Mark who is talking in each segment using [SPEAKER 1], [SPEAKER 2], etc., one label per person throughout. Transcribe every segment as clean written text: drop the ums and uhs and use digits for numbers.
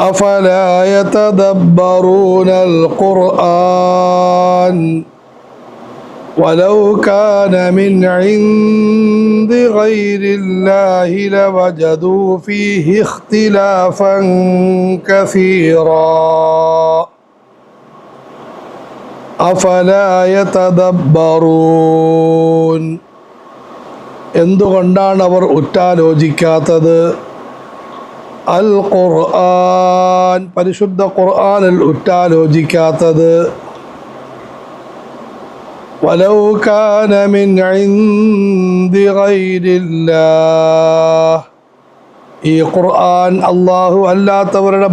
[SPEAKER 1] أفلا يتدبرون القرآن ولو كان من عند غير الله لوجدوا فيه اختلافا كثيرا أفلا يتدبرون എന്തുകൊണ്ടാണ് അവർ ഉറ്റാലോചിക്കാത്തത്? അൽ ഖുർആൻ, പരിശുദ്ധ ഖുർആനിൽ ഉറ്റാലോചിക്കാത്തത്. വലൗ കാന മിൻ ഇൻദി ഗൈരില്ലാഹ്, ഈ ഖുർആൻ അല്ലാഹു അല്ലാത്തവരുടെ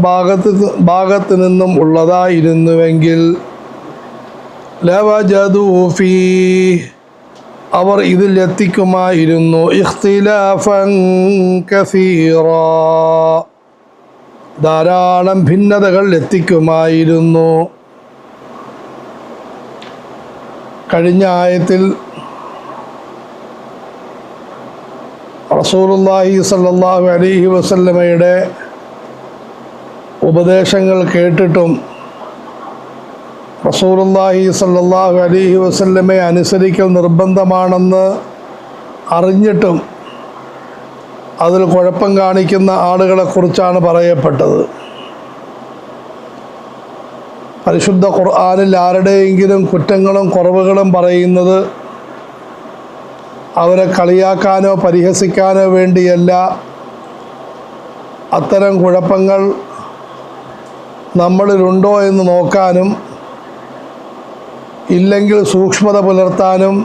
[SPEAKER 1] ഭാഗത്ത് നിന്നും ഉള്ളതായിരുന്നുവെങ്കിൽ ലവജദൂ ഫീഹി, അവർ ഇതിൽ എത്തിക്കുമായിരുന്നു ഇഖ്തിലാഫൻ കസീറാ, ധാരാളം ഭിന്നതകൾ എത്തിക്കുമായിരുന്നു. കഴിഞ്ഞ ആയത്തിൽ റസൂലുള്ളാഹി സ്വല്ലല്ലാഹു അലൈഹി വസല്ലമയുടെ ഉപദേശങ്ങൾ കേട്ടിട്ടും റസൂലുള്ളാഹി സ്വല്ലല്ലാഹു അലൈഹി വസല്ലമയെ അനുസരിക്കൽ നിർബന്ധമാണെന്ന് അറിഞ്ഞിട്ടും അതിൽ കുഴപ്പം കാണിക്കുന്ന ആളുകളെക്കുറിച്ചാണ് പറയപ്പെട്ടത്. പരിശുദ്ധ ഖുർആനിൽ ആരുടെയെങ്കിലും കുറ്റങ്ങളും കുറവുകളും പറയുന്നത് അവരെ കളിയാക്കാനോ പരിഹസിക്കാനോ വേണ്ടിയല്ല. അത്തരം കുഴപ്പങ്ങൾ നമ്മളിലുണ്ടോ എന്ന് നോക്കാനും ഇല്ലെങ്കിൽ സൂക്ഷ്മത പുലർത്താനും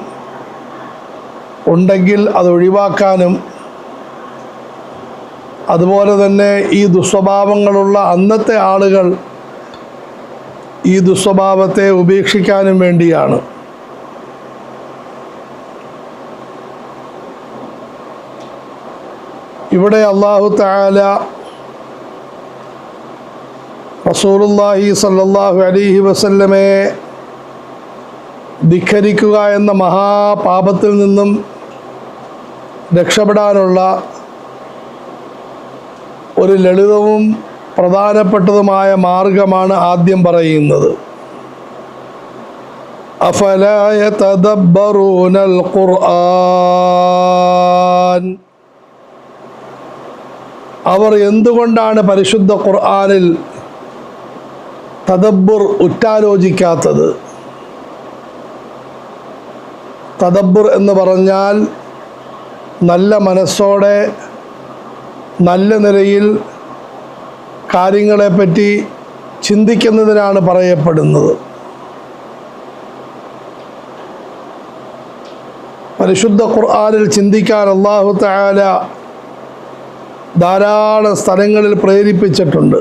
[SPEAKER 1] ഉണ്ടെങ്കിൽ അത് ഒഴിവാക്കാനും അതുപോലെ തന്നെ ഈ ദുസ്വഭാവങ്ങളുള്ള അന്നത്തെ ആളുകൾ ഈ ദുസ്വഭാവത്തെ ഉപേക്ഷിക്കാനും വേണ്ടിയാണ്. ഇവിടെ അല്ലാഹു തആല റസൂലുള്ളാഹി സ്വല്ലല്ലാഹു അലൈഹി വസല്ലമയെ ധിക്കരിക്കുക എന്ന മഹാപാപത്തിൽ നിന്നും രക്ഷപ്പെടാനുള്ള ഒരു ലളിതവും പ്രധാനപ്പെട്ടതുമായ മാർഗമാണ് ആദ്യം പറയുന്നത്. അഫലാ യതദബ്ബറൂനൽ ഖുർആൻ, അവർ എന്തുകൊണ്ടാണ് പരിശുദ്ധ ഖുർആനിൽ തദബ്ബുർ ഉറ്റാലോചിക്കാത്തത്? തദബ്ബുർ എന്ന് പറഞ്ഞാൽ നല്ല മനസ്സോടെ നല്ല നിലയിൽ കാര്യങ്ങളെപ്പറ്റി ചിന്തിക്കുന്നതിനാണ് പറയപ്പെടുന്നത്. പരിശുദ്ധ ഖുർആനിൽ ചിന്തിക്കാൻ അല്ലാഹു തആല ധാരാളം സ്ഥലങ്ങളിൽ പ്രേരിപ്പിച്ചിട്ടുണ്ട്.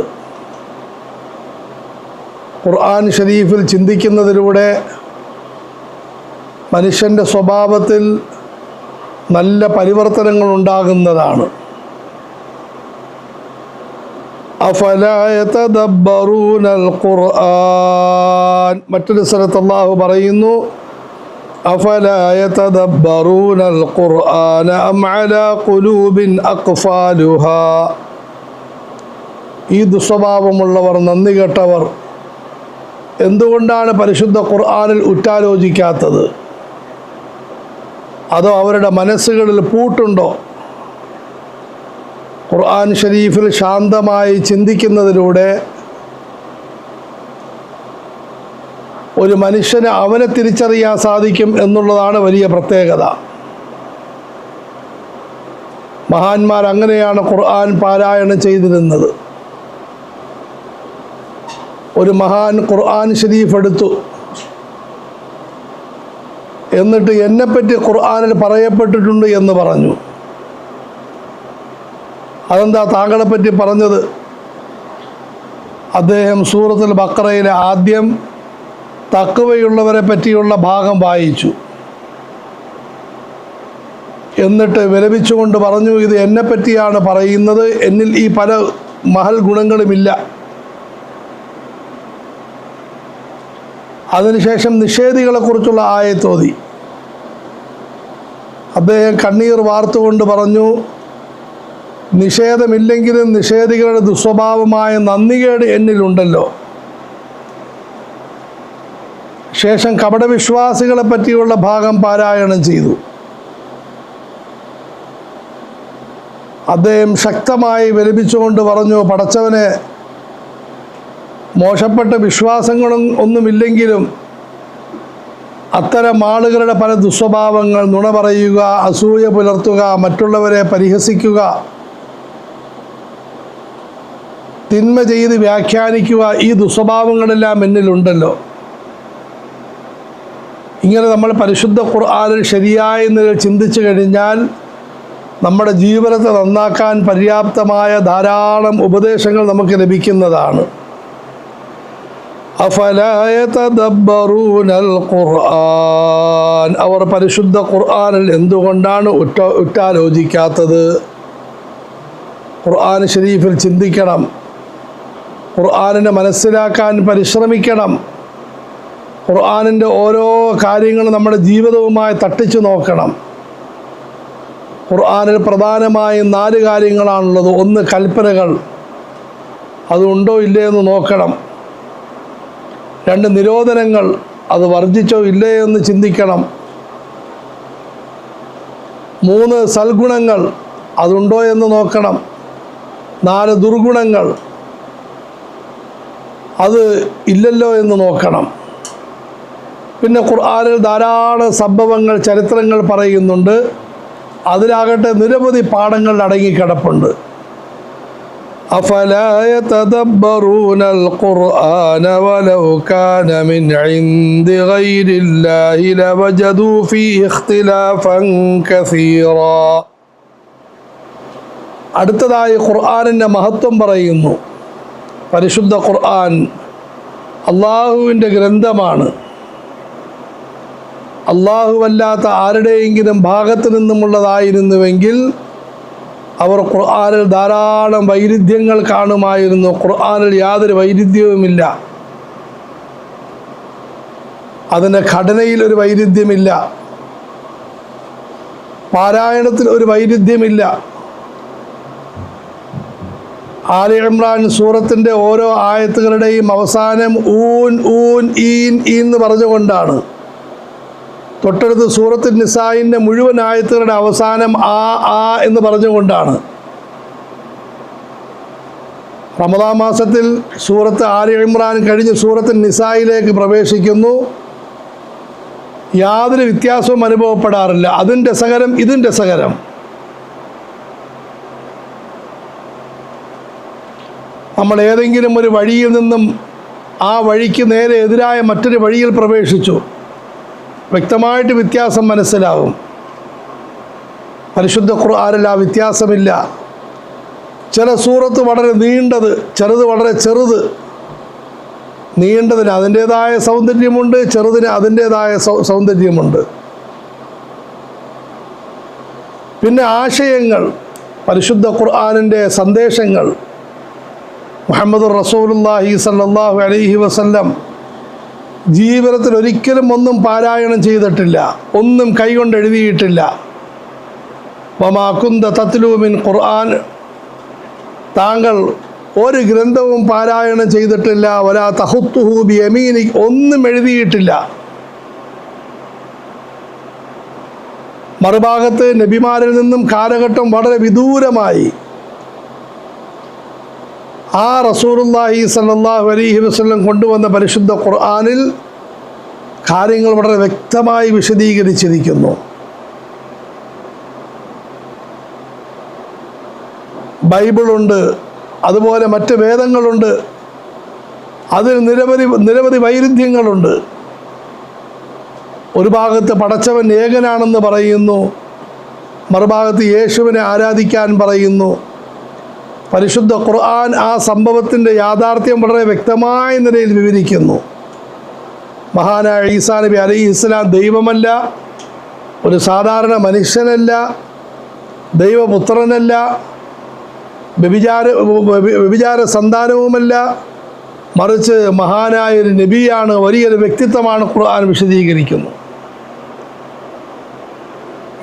[SPEAKER 1] ഖുർആൻ ഷരീഫിൽ ചിന്തിക്കുന്നതിലൂടെ മനുഷ്യൻ്റെ സ്വഭാവത്തിൽ നല്ല പരിവർത്തനങ്ങൾ ഉണ്ടാകുന്നതാണ്. അഫലാ യതദബ്ബറൂനൽ ഖുർആൻ, മറ്റൊരു സ്ഥലത്ത് അല്ലാഹു പറയുന്നു അഫലാ യതദബ്ബറൂനൽ ഖുർആന അം അലാ ഖുലൂബിൻ അഖ്ഫാലുഹാ, ഈ ദുസ്വഭാവമുള്ളവർ, നന്ദി കെട്ടവർ എന്തുകൊണ്ടാണ് പരിശുദ്ധ ഖുർആനിൽ ഉറ്റാലോചിക്കാത്തത്? അതോ അവരുടെ മനസ്സുകളിൽ പൂട്ടുണ്ടോ? ഖുർആൻ ഷരീഫിൽ ശാന്തമായി ചിന്തിക്കുന്നതിലൂടെ ഒരു മനുഷ്യന് അവനെ തിരിച്ചറിയാൻ സാധിക്കും എന്നുള്ളതാണ് വലിയ പ്രത്യേകത. മഹാന്മാർ അങ്ങനെയാണ് ഖുർആൻ പാരായണം ചെയ്തിരുന്നത്. ഒരു മഹാൻ ഖുർആൻ ഷരീഫ് എടുത്തു, എന്നിട്ട് എന്നെപ്പറ്റി ഖുർആനിൽ പറയപ്പെട്ടിട്ടുണ്ട് എന്ന് പറഞ്ഞു. അതെന്താ താങ്കളെപ്പറ്റി പറഞ്ഞത്? അദ്ദേഹം സൂറത്തുൽ ബഖറയിലെ ആദ്യം തഖ്വയുള്ളവരെ പറ്റിയുള്ള ഭാഗം വായിച്ചു. എന്നിട്ട് വിലപിച്ചുകൊണ്ട് പറഞ്ഞു, ഇത് എന്നെപ്പറ്റിയാണ് പറയുന്നത്, എന്നിൽ ഈ പല മഹൽ ഗുണങ്ങളുമില്ല. അതിനുശേഷം നിഷേധികളെക്കുറിച്ചുള്ള ആയത്തോതി. അദ്ദേഹം കണ്ണീർ വാർത്തുകൊണ്ട് പറഞ്ഞു, നിഷേധമില്ലെങ്കിലും നിഷേധികളുടെ ദുസ്വഭാവമായ നന്ദികേട് എന്നിലുണ്ടല്ലോ. ശേഷം കപടവിശ്വാസികളെ പറ്റിയുള്ള ഭാഗം പാരായണം ചെയ്തു. അദ്ദേഹം ശക്തമായി വിലപിച്ചുകൊണ്ട് പറഞ്ഞു, പടച്ചവനെ, മോശപ്പെട്ട വിശ്വാസങ്ങളും ഒന്നുമില്ലെങ്കിലും അത്തരം ആളുകളുടെ പല ദുസ്വഭാവങ്ങൾ, നുണ പറയുക, അസൂയ പുലർത്തുക, മറ്റുള്ളവരെ പരിഹസിക്കുക, തിന്മ ചെയ്ത് വ്യാഖ്യാനിക്കുക, ഈ ദുസ്വഭാവങ്ങളെല്ലാം എന്നിലുണ്ടല്ലോ. ഇങ്ങനെ നമ്മൾ പരിശുദ്ധ ഖുർആനിൽ ശരിയായ നിലയിൽ ചിന്തിച്ചു കഴിഞ്ഞാൽ നമ്മുടെ ജീവിതത്തെ നന്നാക്കാൻ പര്യാപ്തമായ ധാരാളം ഉപദേശങ്ങൾ നമുക്ക് ലഭിക്കുന്നതാണ്. അഫലാ യതദബ്ബറൂനൽ ഖുർആൻ, അവർ പരിശുദ്ധ ഖുർആനിൽ എന്തുകൊണ്ടാണ് ഉറ്റാലോചിക്കാത്തത്? ഖുർആൻ ശരീഫിൽ ചിന്തിക്കണം, ഖുർആനിനെ മനസ്സിലാക്കാൻ പരിശ്രമിക്കണം, ഖുർആനിൻ്റെ ഓരോ കാര്യങ്ങളും നമ്മുടെ ജീവിതവുമായി തട്ടിച്ചു നോക്കണം. ഖുർആനിൽ പ്രധാനമായും 4 കാര്യങ്ങളാണുള്ളത്. 1 കൽപ്പനകൾ, അതുണ്ടോ ഇല്ലേ എന്ന് നോക്കണം. 2 നിരോധനങ്ങൾ, അത് വർജിച്ചോ ഇല്ലേ എന്ന് ചിന്തിക്കണം. 3 സൽഗുണങ്ങൾ, അതുണ്ടോ എന്ന് നോക്കണം. 4 ദുർഗുണങ്ങൾ, അത് ഇല്ലല്ലോ എന്ന് നോക്കണം. പിന്നെ ഖുർആനിൽ ധാരാളം സംഭവങ്ങൾ, ചരിത്രങ്ങൾ പറയുന്നുണ്ട്. അതിലാകട്ടെ നിരവധി പാഠങ്ങൾ അടങ്ങിക്കിടപ്പുണ്ട്. അഫലാ യതദബ്ബറൂനൽ ഖുർആന വലൗ കാന മിൻ ഇൻദി ഗൈരില്ലാഹി ലവജദൂ ഫീഹി ഇഖ്തിലാഫൻ കസീറാ. അടുത്തതായി ഖുർആനിൻ്റെ മഹത്വം പറയുന്നു. പരിശുദ്ധ ഖുർആൻ അള്ളാഹുവിൻ്റെ ഗ്രന്ഥമാണ്. അല്ലാഹുവല്ലാത്ത ആരുടെയെങ്കിലും ഭാഗത്തു നിന്നുമുള്ളതായിരുന്നുവെങ്കിൽ അവർ ഖുർആനിൽ ധാരാളം വൈരുദ്ധ്യങ്ങൾ കാണുമായിരുന്നു. ഖുർആനിൽ യാതൊരു വൈരുദ്ധ്യവുമില്ല. അതിൻ്റെ ഘടനയിൽ ഒരു വൈരുദ്ധ്യമില്ല, പാരായണത്തിൽ ഒരു വൈരുദ്ധ്യമില്ല. ആലി ഇമ്രാൻ സൂറത്തിൻ്റെ ഓരോ ആയത്തുകളുടെയും അവസാനം ഊൻ ഊൻ ഈൻ എന്ന് പറഞ്ഞുകൊണ്ടാണ്. തൊട്ടടുത്ത് സൂറത്ത് നിസായിൻ്റെ മുഴുവൻ ആയത്തുകളുടെ അവസാനം ആ ആ എന്ന് പറഞ്ഞുകൊണ്ടാണ്. റമദാൻ മാസത്തിൽ സൂറത്ത് ആലി ഇമ്രാൻ കഴിഞ്ഞ് സൂറത്ത് നിസായിലേക്ക് പ്രവേശിക്കുന്നു. യാതൊരു വ്യത്യാസവും അനുഭവപ്പെടാറില്ല. അതും രസകരം, ഇതും രസകരം. നമ്മൾ ഏതെങ്കിലും ഒരു വഴിയിൽ നിന്നും ആ വഴിക്ക് നേരെ എതിരായ മറ്റൊരു വഴിയിൽ പ്രവേശിച്ചു, വ്യക്തമായിട്ട് വ്യത്യാസം മനസ്സിലാവും. പരിശുദ്ധ ഖുർആനിൽ ആ വ്യത്യാസമില്ല. ചില സൂറത്ത് വളരെ നീണ്ടത്, ചിലത് വളരെ ചെറുത്. നീണ്ടതിന് അതിൻ്റേതായ സൗന്ദര്യമുണ്ട്, ചെറുതിന് അതിൻ്റേതായ സൗന്ദര്യമുണ്ട്. പിന്നെ ആശയങ്ങൾ, പരിശുദ്ധ ഖുർആനിൻ്റെ സന്ദേശങ്ങൾ. മുഹമ്മദുർ റസൂലുള്ളാഹി സ്വല്ലല്ലാഹു അലൈഹി വസല്ലം ജീവിതത്തിൽ ഒരിക്കലും ഒന്നും പാരായണം ചെയ്തിട്ടില്ല, ഒന്നും കൈകൊണ്ട് എഴുതിയിട്ടില്ല. വമാ കുന്ത തത്ലൂ മിൻ ഖുർആൻ, താങ്കൾ ഒരു ഗ്രന്ഥവും പാരായണം ചെയ്തിട്ടില്ല. വലാ തഖുത്തുഹു ബിയമീനിക്, ഒന്നും എഴുതിയിട്ടില്ല. മറുഭാഗത്ത് നബിമാരിൽ നിന്നും കാലഘട്ടം വളരെ വിദൂരമായി. ആ റസൂലുള്ളാഹി സ്വല്ലല്ലാഹു അലൈഹി വസല്ലം കൊണ്ടുവന്ന പരിശുദ്ധ ഖുർആനിൽ കാര്യങ്ങൾ വളരെ വ്യക്തമായി വിശദീകരിച്ചിരിക്കുന്നു. ബൈബിളുണ്ട്, അതുപോലെ മറ്റ് വേദങ്ങളുണ്ട്. അതിൽ നിരവധി വൈരുദ്ധ്യങ്ങളുണ്ട്. ഒരു ഭാഗത്ത് പടച്ചവൻ ഏകനാണെന്ന് പറയുന്നു, മറുഭാഗത്ത് യേശുവിനെ ആരാധിക്കാൻ പറയുന്നു. പരിശുദ്ധ ഖുർആൻ ആ സംഭവത്തിൻ്റെ യാഥാർത്ഥ്യം വളരെ വ്യക്തമായ നിലയിൽ വിവരിക്കുന്നു. മഹാനായ ഈസാ നബി അലൈഹിസ്സലാം ദൈവമല്ല, ഒരു സാധാരണ മനുഷ്യനല്ല, ദൈവപുത്രനല്ല, വ്യഭിചാര സന്താനവുമല്ല, മറിച്ച് മഹാനായൊരു നബിയാണ്, വലിയൊരു വ്യക്തിത്വമാണ് ഖുർആൻ വിശദീകരിക്കുന്നു.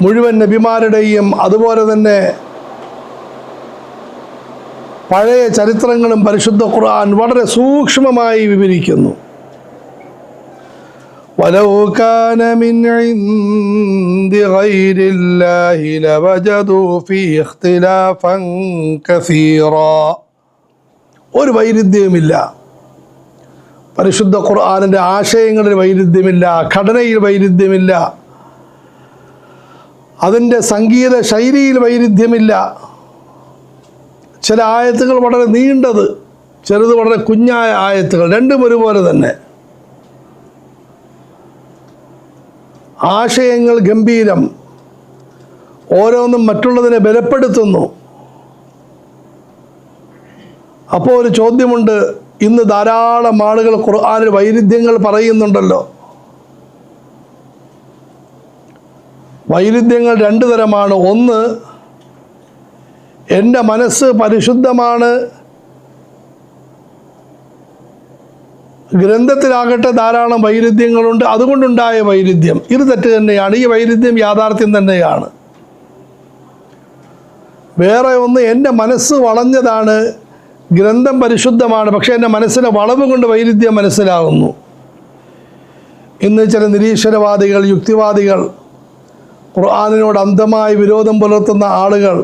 [SPEAKER 1] മുഴുവൻ നബിമാരുടെയും അതുപോലെ തന്നെ പഴയ ചരിത്രങ്ങളും പരിശുദ്ധ ഖുർആൻ വളരെ സൂക്ഷ്മമായി വിവരിക്കുന്നു. വലൗ കാന മിൻ ഇൻദി ഗൈരില്ലാഹി ലവജദൂ ഫീ ഇഖ്തിലാഫൻ കസീറാ. ഒരു വൈരുദ്ധ്യവുമില്ല. പരിശുദ്ധ ഖുർആനിൻ്റെ ആശയങ്ങളിൽ വൈരുദ്ധ്യമില്ല, ഘടനയിൽ വൈരുദ്ധ്യമില്ല, അതിൻ്റെ സംഗീത ശൈലിയിൽ വൈരുദ്ധ്യമില്ല. ചില ആയത്തുകൾ വളരെ നീണ്ടത്, ചിലത് വളരെ കുഞ്ഞായ ആയത്തുകൾ, രണ്ടും ഒരുപോലെ തന്നെ. ആശയങ്ങൾ ഗംഭീരം, ഓരോന്നും മറ്റുള്ളതിനെ ബലപ്പെടുത്തുന്നു. അപ്പോൾ ഒരു ചോദ്യമുണ്ട്, ഇന്ന് ധാരാളം ആളുകൾ ഖുർആനിൽ വൈരുദ്ധ്യങ്ങൾ പറയുന്നുണ്ടല്ലോ. വൈരുദ്ധ്യങ്ങൾ രണ്ട് തരമാണ്. ഒന്ന്, എൻ്റെ മനസ്സ് പരിശുദ്ധമാണ്, ഗ്രന്ഥത്തിലാകട്ടെ ധാരാളം വൈരുദ്ധ്യങ്ങളുണ്ട്, അതുകൊണ്ടുണ്ടായ വൈരുദ്ധ്യം. ഇത് തെറ്റ് തന്നെയാണ്. ഈ വൈരുദ്ധ്യം യാഥാർത്ഥ്യം തന്നെയാണ്. വേറെ ഒന്ന്, എൻ്റെ മനസ്സ് വളഞ്ഞതാണ്, ഗ്രന്ഥം പരിശുദ്ധമാണ്, പക്ഷേ എൻ്റെ മനസ്സിലെ വളവ് കൊണ്ട് വൈരുദ്ധ്യം മനസ്സിലാകുന്നു. ഇന്ന് ചില നിരീശ്വരവാദികൾ, യുക്തിവാദികൾ, ഖുർആനിനോട് അന്ധമായി വിരോധം പുലർത്തുന്ന ആളുകൾ,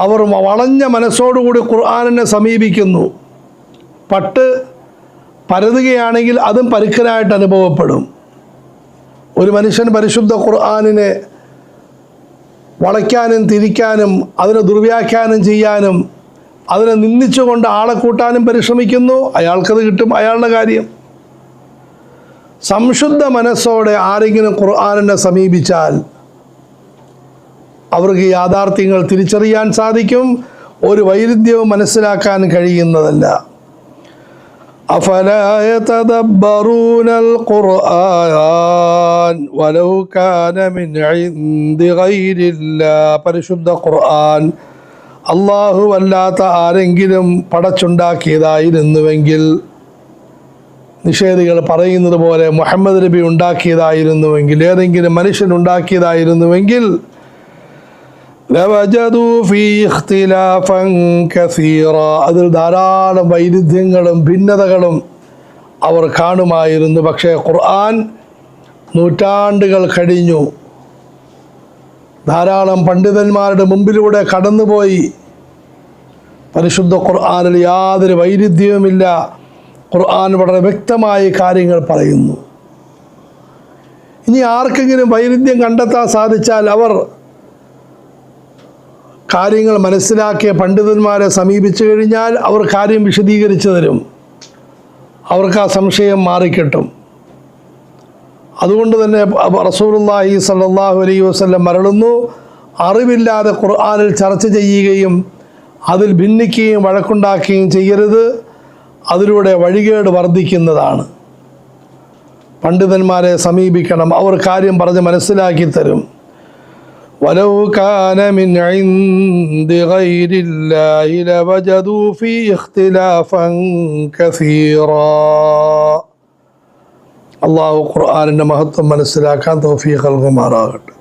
[SPEAKER 1] അവർ വളഞ്ഞ മനസ്സോടുകൂടി ഖുർആനിനെ സമീപിക്കുന്നു. പട്ട് പരതുകയാണെങ്കിൽ അതും പരുക്കനായിട്ട് അനുഭവപ്പെടും. ഒരു മനുഷ്യൻ പരിശുദ്ധ ഖുർആനിനെ വളയ്ക്കാനും തിരിക്കാനും അതിനെ ദുർവ്യാഖ്യാനം ചെയ്യാനും അതിനെ നിന്ദിച്ചുകൊണ്ട് ആളെ കൂട്ടാനും പരിശ്രമിക്കുന്നു. അയാൾക്കത് കിട്ടും, അയാളുടെ കാര്യം. സംശുദ്ധ മനസ്സോടെ ആരെങ്കിലും ഖുർആനിനെ സമീപിച്ചാൽ അവർക്ക് യാഥാർത്ഥ്യങ്ങൾ തിരിച്ചറിയാൻ സാധിക്കും. ഒരു വൈരുദ്ധ്യവും മനസ്സിലാക്കാൻ കഴിയുന്നതല്ല. അഫലാ യതദബ്ബറൂനൽ ഖുർആൻ വലൗ കാന മിൻ ഇൻദി ഗൈരില്ലാഹ്. പരിശുദ്ധ ഖുർആൻ അല്ലാഹു അല്ലാത്ത ആരെങ്കിലും പടച്ചുണ്ടാക്കിയതായിരുന്നുവെങ്കിൽ, നിഷേധികൾ പറയുന്നത് പോലെ മുഹമ്മദ് നബി ഉണ്ടാക്കിയതായിരുന്നുവെങ്കിൽ, ഏതെങ്കിലും മനുഷ്യൻ ഉണ്ടാക്കിയതായിരുന്നുവെങ്കിൽ, ലവജദൂ ഫീ ഇഖ്തിലാഫൻ കസീറാ, അതിൽ ധാരാളം വൈരുദ്ധ്യങ്ങളും ഭിന്നതകളും അവർ കാണുമായിരുന്നു. പക്ഷേ ഖുർആൻ നൂറ്റാണ്ടുകൾ കഴിഞ്ഞു, ധാരാളം പണ്ഡിതന്മാരുടെ മുമ്പിലൂടെ കടന്നുപോയി. പരിശുദ്ധ ഖുർആനിൽ യാതൊരു വൈരുദ്ധ്യവുമില്ല. ഖുർആൻ വളരെ വ്യക്തമായി കാര്യങ്ങൾ പറയുന്നു. ഇനി ആർക്കെങ്കിലും വൈരുദ്ധ്യം കണ്ടെത്താൻ സാധിച്ചാൽ അവർ കാര്യങ്ങൾ മനസ്സിലാക്കിയ പണ്ഡിതന്മാരെ സമീപിച്ചു കഴിഞ്ഞാൽ അവർ കാര്യം വിശദീകരിച്ചു തരും. അവർക്ക് ആ സംശയം മാറിക്കിട്ടും. അതുകൊണ്ട് തന്നെ റസൂലുള്ളാഹി സ്വല്ലല്ലാഹു അലൈഹി വസല്ലം മരളുന്നു, അറിവില്ലാതെ ഖുർആനിൽ ചർച്ച ചെയ്യുകയും അതിൽ ഭിന്നിക്കുകയും വഴക്കുണ്ടാക്കുകയും ചെയ്യരുത്. അതിലൂടെ വഴികേട് വർദ്ധിക്കുന്നതാണ്. പണ്ഡിതന്മാരെ സമീപിക്കണം, അവർ കാര്യം പറഞ്ഞ് മനസ്സിലാക്കി തരും. വലൗ കാന മിൻ ഇൻദി ഗൈരില്ലാഹി ലവജദൂ ഫീ ഇഖ്തിലാഫൻ കസീറാ. അള്ളാഹു ഖുർആനിൻ്റെ മഹത്വം മനസ്സിലാക്കാൻ തൗഫീഖ് നൽകുമാറാകട്ടെ.